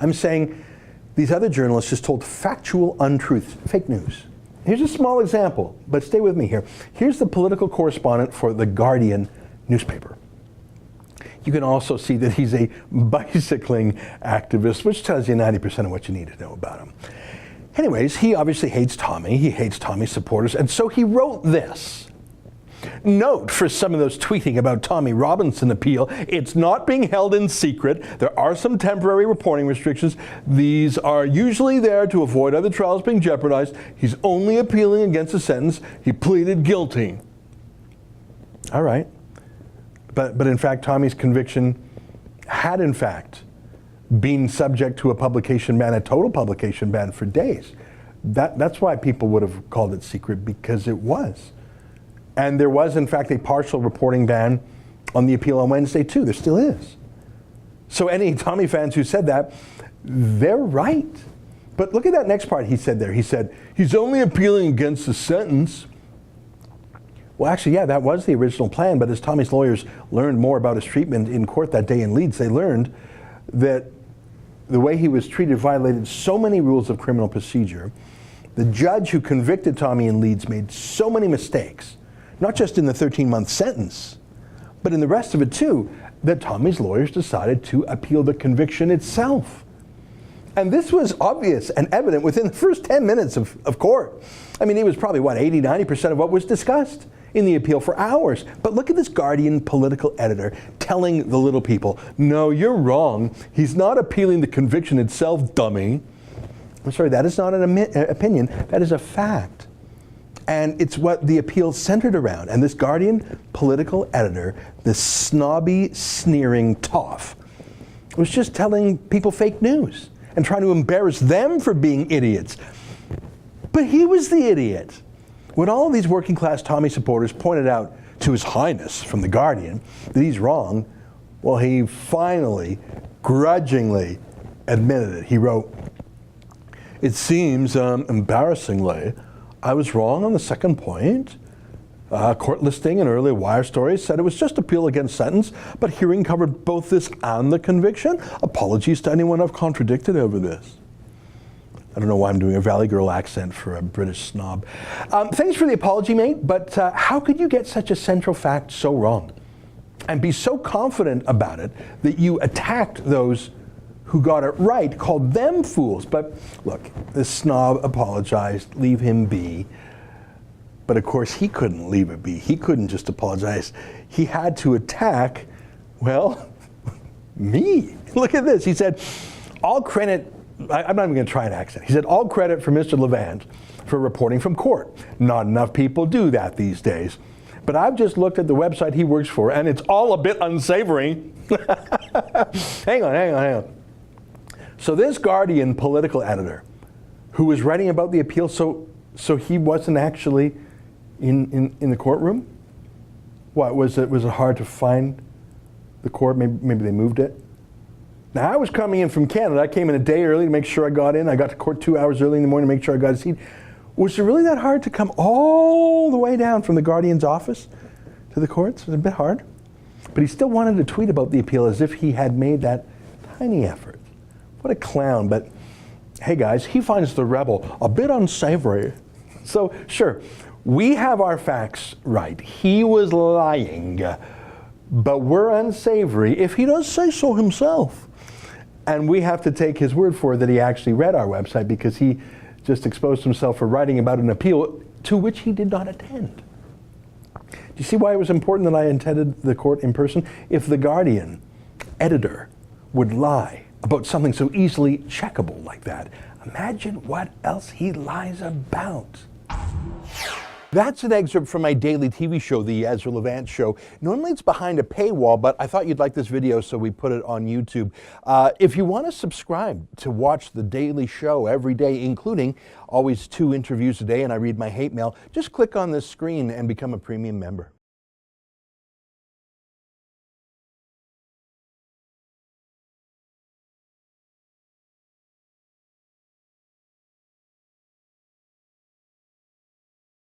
I'm saying these other journalists just told factual untruths, fake news. Here's a small example, but stay with me here. Here's the political correspondent for The Guardian newspaper. You can also see that he's a bicycling activist, which tells you 90% of what you need to know about him. Anyways, he obviously hates Tommy. He hates Tommy's supporters, and so he wrote this. Note for some of those tweeting about Tommy Robinson appeal, it's not being held in secret. There are some temporary reporting restrictions. These are usually there to avoid other trials being jeopardized. He's only appealing against a sentence. He pleaded guilty. All right. But in fact, Tommy's conviction had in fact been subject to a publication ban, a total publication ban for days. That's why people would have called it secret, because it was. And there was, in fact, a partial reporting ban on the appeal on Wednesday, too. There still is. So any Tommy fans who said that, they're right. But look at that next part he said there. He said, he's only appealing against the sentence. Well, actually, yeah, that was the original plan. But as Tommy's lawyers learned more about his treatment in court that day in Leeds, they learned that the way he was treated violated so many rules of criminal procedure. The judge who convicted Tommy in Leeds made so many mistakes, not just in the 13-month sentence, but in the rest of it too, that Tommy's lawyers decided to appeal the conviction itself. And this was obvious and evident within the first 10 minutes of court. I mean, it was probably, 80–90% of what was discussed in the appeal for hours. But look at this Guardian political editor telling the little people, no, you're wrong. He's not appealing the conviction itself, dummy. I'm sorry, that is not an opinion. That is a fact. And it's what the appeal centered around. And this Guardian political editor, this snobby, sneering toff, was just telling people fake news and trying to embarrass them for being idiots. But he was the idiot. When all of these working class Tommy supporters pointed out to His Highness from The Guardian that he's wrong, well, he finally, grudgingly admitted it. He wrote, it seems, embarrassingly, I was wrong on the second point. Court listing and earlier wire stories said it was just appeal against sentence, but hearing covered both this and the conviction. Apologies to anyone I've contradicted over this. I don't know why I'm doing a Valley Girl accent for a British snob. Thanks for the apology, mate, but how could you get such a central fact so wrong and be so confident about it that you attacked those who got it right, called them fools? But look, this snob apologized, leave him be. But of course, he couldn't leave it be. He couldn't just apologize. He had to attack, well, me. Look at this. He said, all credit, I'm not even going to try an accent. He said, all credit for Mr. Levant for reporting from court. Not enough people do that these days. But I've just looked at the website he works for, and it's all a bit unsavory. Hang on. So this Guardian political editor who was writing about the appeal, so he wasn't actually in the courtroom? What, was it hard to find the court? Maybe they moved it? Now, I was coming in from Canada. I came in a day early to make sure I got in. I got to court 2 hours early in the morning to make sure I got a seat. Was it really that hard to come all the way down from the Guardian's office to the courts? It was a bit hard. But he still wanted to tweet about the appeal as if he had made that tiny effort. What a clown. But hey guys, he finds the rebel a bit unsavory. So sure, we have our facts right. He was lying, but we're unsavory if he does say so himself. And we have to take his word for it that he actually read our website, because he just exposed himself for writing about an appeal to which he did not attend. Do you see why it was important that I attended the court in person? If the Guardian editor would lie about something so easily checkable like that, imagine what else he lies about. That's an excerpt from my daily TV show, The Ezra Levant Show. Normally it's behind a paywall, but I thought you'd like this video, so we put it on YouTube. If you want to subscribe to watch the daily show every day, including always 2 interviews a day, and I read my hate mail, just click on this screen and become a premium member.